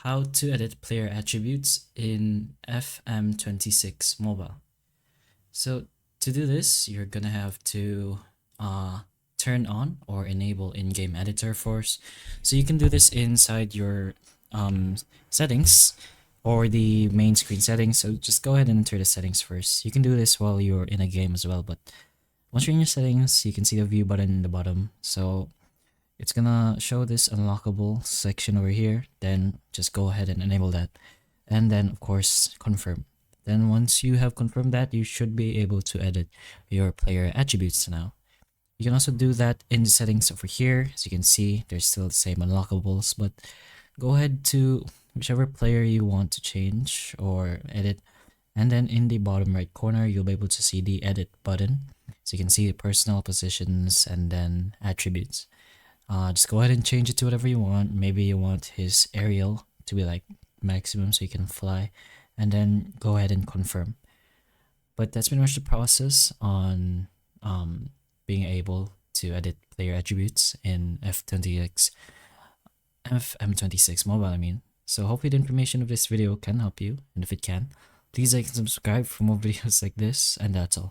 how to edit player attributes in FM26 mobile. So to do this, you're gonna have to turn on or enable in-game editor first. So you can do this inside your settings or the main screen settings. So just go ahead and enter the settings first. You can do this while you're in a game as well, but once you're in your settings, you can see the view button in the bottom. So it's gonna show this unlockable section over here. Then just go ahead and enable that, and then of course confirm. Then once you have confirmed that, you should be able to edit your player attributes now. You can also do that in the settings over here. As you can see, there's still the same unlockables, but go ahead to whichever player you want to change or edit, and then in the bottom right corner you'll be able to see the edit button. So you can see the personal positions and then attributes. Just go ahead and change it to whatever you want. Maybe you want his aerial to be like maximum so he can fly, and then go ahead and confirm. But that's pretty much the process on being able to edit player attributes in FM26 mobile, I mean. So hopefully the information of this video can help you, and if it can, please like and subscribe for more videos like this, and that's all.